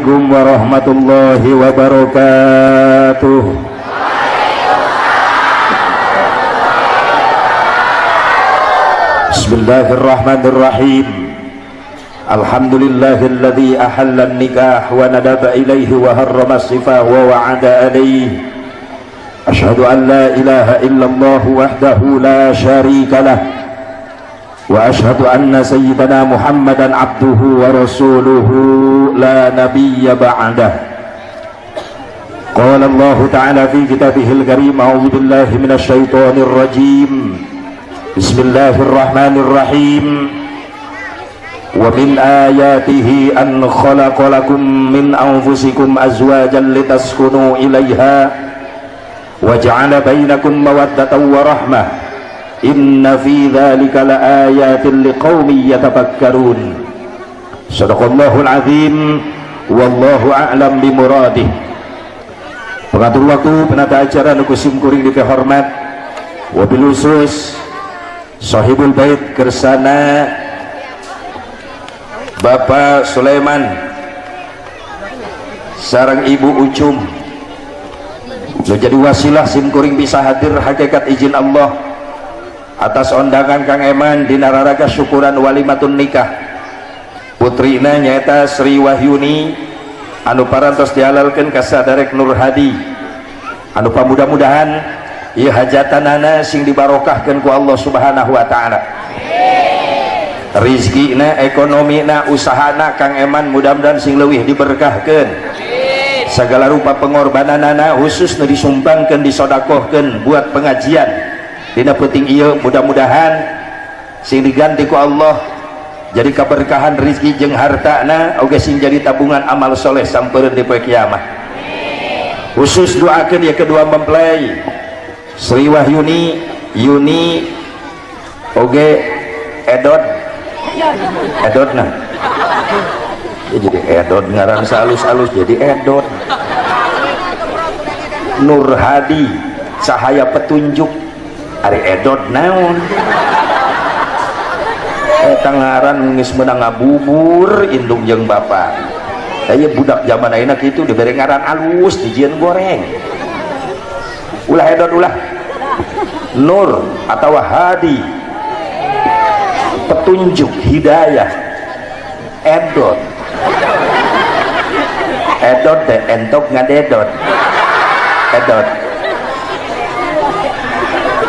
Assalamualaikum warahmatullahi wabarakatuh. Bismillahirrahmanirrahim. Alhamdulillahilladzi ahalla an-nikah wa nadaba ilaihi wa harrama as-sifah wa wa'ada alaihi. Asyhadu an la ilaha illallah wahdahu la syarika lah. Wa asyhadu anna sayyidana Muhammadan abduhu wa rasuluhu la nabiyya ba'dah. Qala Allah ta'ala fi kitabihil karim, a'udzu billahi minasy syaithanir rajim. Bismillahirrahmanirrahim. Wa min ayatihi an khalaqa lakum min anfusikum azwajan litaskunu ilaiha wa ja'ala bainakum mawaddatan wa rahmah. Inna fi dzalika laayatin liqaumin yatafakkarun. Shadaqallahul azim. Wallahu a'lam bimuradih. Pengatur waktu, penata acara nu kusim kuring dikehormat, wabil khusus sahibul bait kersana Bapak Sulaiman sareng Ibu Ucum nu jadi wasilah sim kuring bisa hadir hakikat izin Allah atas undangan Kang Eman dina raraga syukuran walimatun nikah putrina nyaeta Sri Wahyuni anu parantos dihalalkeun ka sadarek Nur Hadi anu pamudah-mudahan ieu hajatanana sing dibarokahkeun ku Allah Subhanahu wa taala. Rizkina, ekonomina, usahana Kang Eman mudah-mudahan sing leuwih diberkahkeun. Segala rupa pengorbananana khusus nu disumbangkeun disodakohkeun buat pengajian dina peuting ieu mudah-mudahan sing diganti ku Allah jadi keberkahan rezeki jeung hartana oge sing jadi tabungan amal soleh sampeureun di poe kiamat. Khusus doakeun ya kedua mempelai Sri Wahyuni Yuni oge Edodna ya, jadi Edod ngaran salus-alus jadi Edod. Nur Hadi cahaya petunjuk ari Edod naon tangaran geus meunang ngabubur indung jeung bapak aya budak zaman ayeuna kitu dibere ngaran alus dijieun goreng ulah Edod ulah Nur atau Hadi petunjuk hidayah Edod teh entok ngadedot Edod.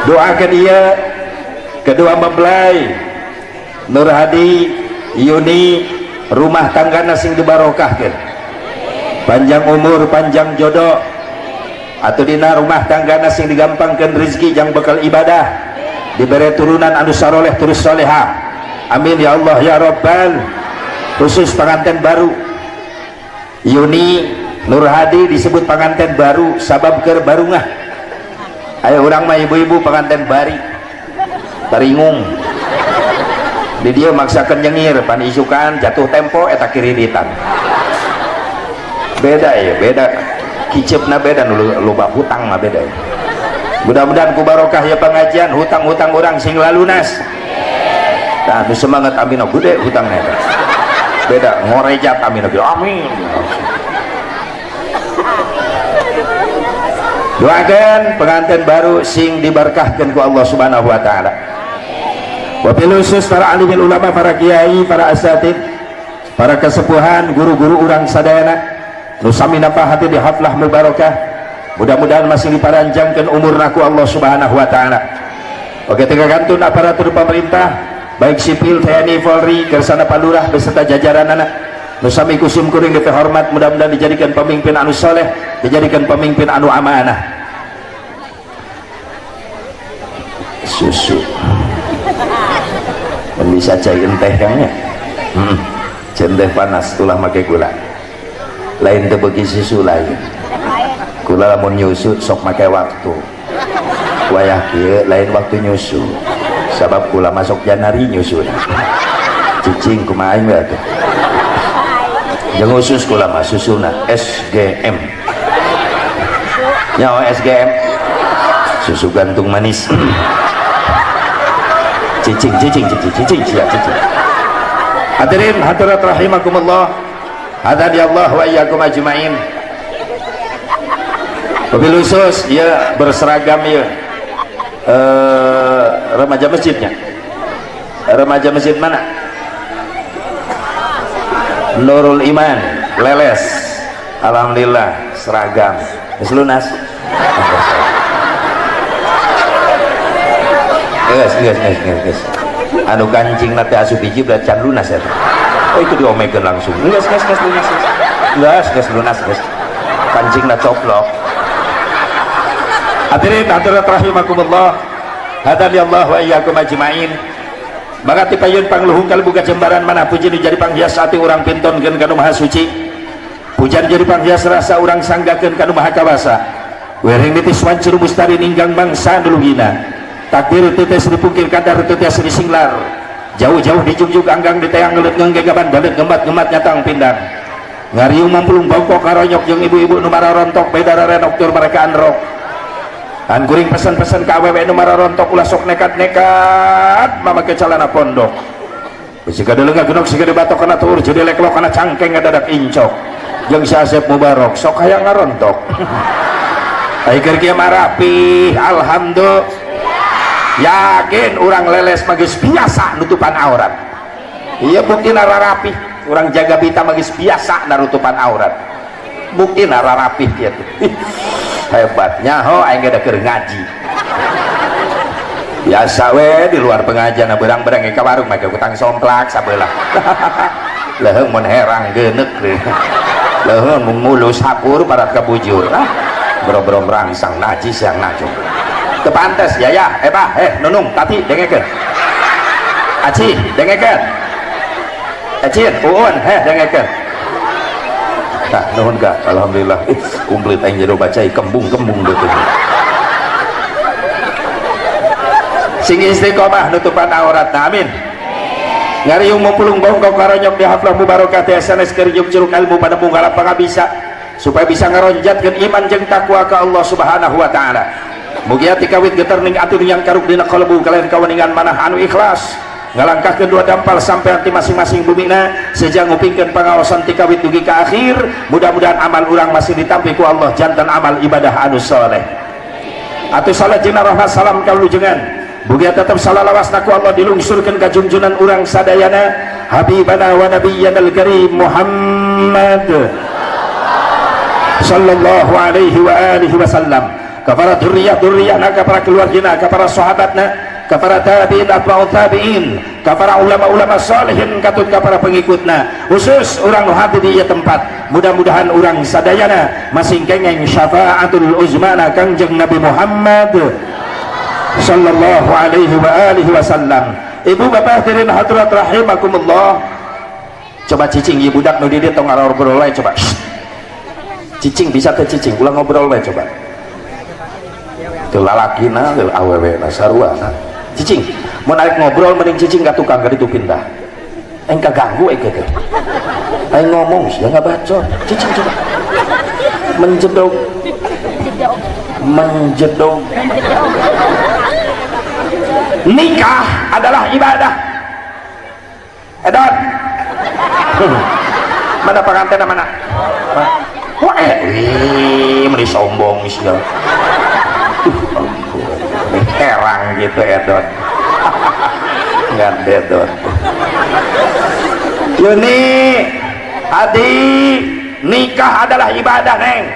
Doakan dia kedua mempelai Nur Hadi Yuni rumah tanggana sing dibarokahkeun panjang umur panjang jodoh atau dina rumah tanggana sing digampangkeun rezeki jang bekal ibadah diberi turunan anu saroleh terus soleha amin ya Allah ya Rabbal. Khusus pengantin baru Yuni Nur Hadi disebut pengantin baru sabab keur barungah. Ayo orang mah ibu-ibu pengantin bari taringung di dia maksakan nyengir pan isukan jatuh tempo eta kiriritan beda ya beda kicipna beda loba hutang mah beda ya. Mudah-mudahan ku barokah ya pengajian hutang-hutang orang sing lalunas nah nu semangat amin gede hutangnya beda ngorejat amin amin. Doakan pengantin baru sing diberkahkan ku Allah Subhanahu wa taala. Wabil khusus para alimul ulama, para kiai, para asatid, para kesepuhan, guru-guru urang sadayana nu sami napahati di haflah mubarakah. Mudah-mudahan masih diparanjangkeun umurna ku Allah Subhanahu wa taala. Oke, tegakantun aparatur pemerintah baik sipil, TNI, Polri, kersana palurah beserta jajaranana nu sami kusim kuring diterhormat mudah-mudahan dijadikan pemimpin anu soleh, dijadikan pemimpin anu amanah. Susu bisa cair teh kayaknya teh panas tulah make gula lain teu beuki susu lain gula lamun nyusu sok make waktu wayah kieu lain waktu nyusu sabab gula masuk Janari nyusuna cicing kumaha aing we atuh jeung khusus kula mah susuna SGM nyawa SGM susu gantung manis cicing. Hadirin hadirat rahimakumullah, hadani Allah wa iyyakum ajmain. Mobil khusus ya berseragam ya remaja masjidnya, remaja masjid mana? Nurul Iman Leles, alhamdulillah seragam wis lunas. Guys. Anu kancing nanti asup biji berat can lunas ya. Oh itu diomekeun langsung. Lunas lunas. Kancing na coplok. Hadirin hadirat rahimakumullah. Hadani Allah wa iyyakum ajmain. Maka tipayun pangluhung kalbuga jembaran mana puji nu jadi panghias hati urang pintonkeun kana Maha Suci. Pujan jadi panghias rasa urang sanggakeun kana Maha Kawasa. Wering nitis wancur mustari ninggang bangsa dulugina. Takdir tetes dipungkir kadar tetes disinglar. Jauh-jauh dijunjuk anggang ditayang ngelut ngenggegaban balet gembat-gembat nyatang pindang. Ngariung mampulung bongkok karonyok jeung ibu-ibu nu mararontok bedara renok tur mereka anrok. An kuring pesan-pesan ka awewe nu mararontok ulah sok nekat-nekat mamake calana pondok. Bisika deuleu ngageunok siga dibatok kana tuur jadi leklok kana cangkeng ngadadak incok. Jeung si Asep Mubarok sok hayang ngarontok. Ai keur kieu mah rapi, alhamdulillah. Yakin orang leles magis biasa nutupan aurat. Iya bukti nara rapi, orang jaga bita magis biasa nutupan aurat. Bukti nara rapi dia tuh. Hebatnya ho aing geus keur ngaji. Biasa we di luar pengajian berang-berang ka warung make utang somplak sabelah. Leuheung mun herang geuneuk deui. Leuheung mun mulus hakur parat ka bujur. Bro-bro rangsang najis yang najis. Tepantes ya nunung tati dengekeun aci dengekeun acin uun dengekeun nah nuhun ka alhamdulillah kumplit aing jero bacai kembung-kembung betul sing istiqomah nutupan aurat amin ngariung mupulung bongkok karonyok di haflah mubarakah SNS keur curug ilmu pada munggala pangabisa supaya bisa ngaronjatkeun iman jeung takwa ka Allah Subhanahu wa taala. Mugi ati kawit geter ning ati yang karuk dina kalbu kalian kaweningan manah anu ikhlas ngalangkahkeun dua dampal sampai ati masing-masing bumina sejang ngupingkeun pangaosan ti kawit dugi ka akhir. Mudah-mudahan amal urang masih ditampi ku Allah jantan amal ibadah anu saleh. Atuh salat jeung rahmat salam kalujengan mugi tetep salalawasna ku Allah dilungsurkeun ka junjunan urang sadayana habibana wa nabiyyanal karim Muhammad sallallahu alaihi wa alihi wasallam. Kepada duriyah-duriyahna, kepada keluargina, kepada sahabatna, kepada tabi'in, atba'ut tabi'in, kepada ulama-ulama salihin, katut kepada pengikutna. Khusus orang hati di ieu tempat. Mudah-mudahan orang sadayana masing kengeng syafaatul uzmana Kangjeng Nabi Muhammad sallallahu alaihi wa alihi wasallam. Ibu bapak hadirin hadirat rahimakumullah. Coba cicing ieu budak nu di dieu tong ngobrol wae coba. Cicing bisa teh cicing, ulah ngobrol wae coba. Lalakina awewe sarua cicing mau narik ngobrol mending cicing gak tukang gak itu pindah engka ganggu gitu aing ngomong sih nggak bacot cicing coba menjedog nikah adalah ibadah edon mana pengantin mana wah meni sombong sih herang gitu edon nggak dedon Yuni adi nikah adalah ibadah neng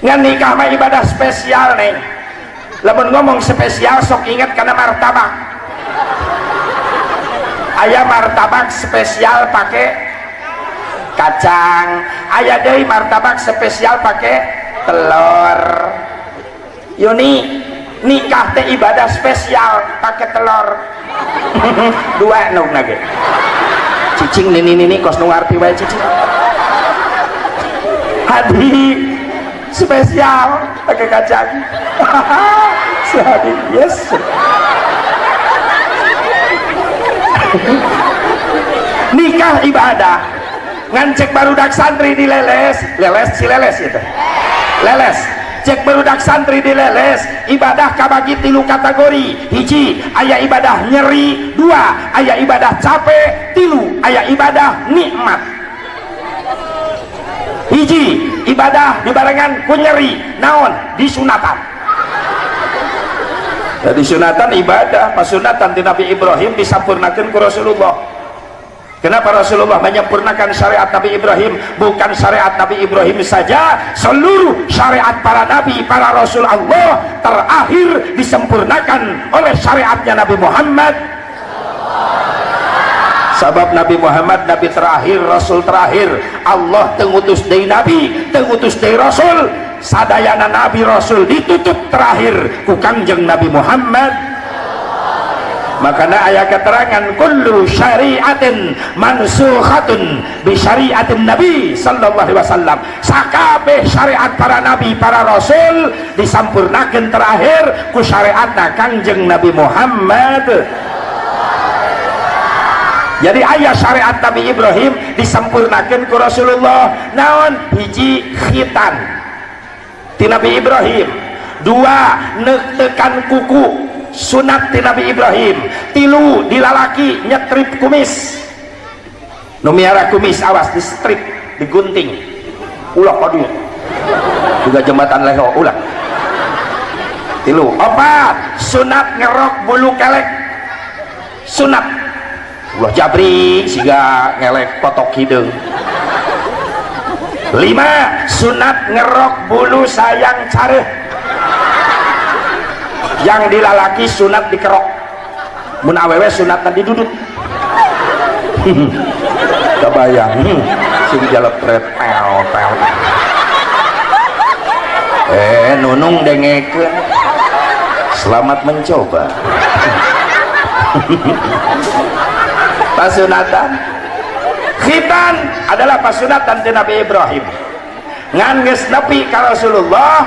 ngan nikah mah ibadah spesial neng lamun ngomong spesial sok inget karena martabak aya martabak spesial pakai kacang aya deui martabak spesial pakai telur. Yuni nikah teh ibadah spesial pakai telur dua nuk nage cicing nini kos nu ngarti wae cicing hadi spesial pakai kacang sehadi yes nikah ibadah ngancek barudak santri di leles itu leles cek barudak santri di leles ibadah kabagi tilu kategori hiji aya ibadah nyeri dua aya ibadah capek tilu aya ibadah nikmat hiji ibadah dibarengan ku nyeri naon disunatan. Jadi sunatan ibadah, pasunatan di Nabi Ibrahim disampurnakan ku Rasulullah. Kenapa Rasulullah menyempurnakan syariat Nabi Ibrahim? Bukan syariat Nabi Ibrahim saja, seluruh syariat para nabi, para rasul Allah terakhir disempurnakan oleh syariatnya Nabi Muhammad. Sebab Nabi Muhammad nabi terakhir, rasul terakhir. Allah tengutus dari nabi, tengutus dari rasul. Sadayana nabi rasul ditutup terakhir ku Kangjeng Nabi Muhammad. Makanya ayat keterangan kullu syari'atin mansukhatun bi syari'atin Nabi sallallahu alaihi wasallam. Sakabeh syariat para nabi, para rasul disampurnakan terakhir ku syariatna Kangjeng Nabi Muhammad. Jadi ayat syariat Nabi Ibrahim disampurnakan ku Rasulullah. Naon? Hiji khitan ti Nabi Ibrahim, dua netekan kuku sunat ti Nabi Ibrahim, tilu dilalaki nyetrip kumis, nu miara kumis awas di strip, digunting ulah kadu juga jembatan leho ulah. Tilu. Opat sunat ngerok bulu kelek, sunat ulah jabri siga ngelek kotok hidung. 5 sunat ngerok bulu sayang careh, yang dilalaki sunat dikerok, mun awewe sunat tadi duduk. Kebayang sing jalepret pel nunung dengekeun selamat mencoba. Pasunatan khitan adalah pasunatan di Nabi Ibrahim ngan geus nepi ka Rasulullah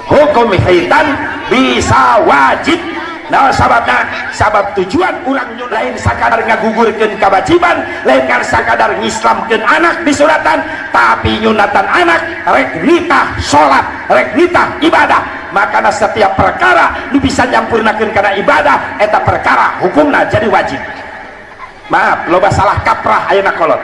hukum khitan bisa wajib. Nah sababna sabab tujuan urang nyun lain sakadar ngagugurkeun kewajiban, lain kan sakadar ngislamkeun anak di suratan, tapi nyunatan anak rek nitah salat, rek nitah ibadah. Makana setiap perkara nu bisa nyampurnakeun kana ibadah eta perkara hukumna jadi wajib. Maaf loba salah kaprah ayeuna kolot.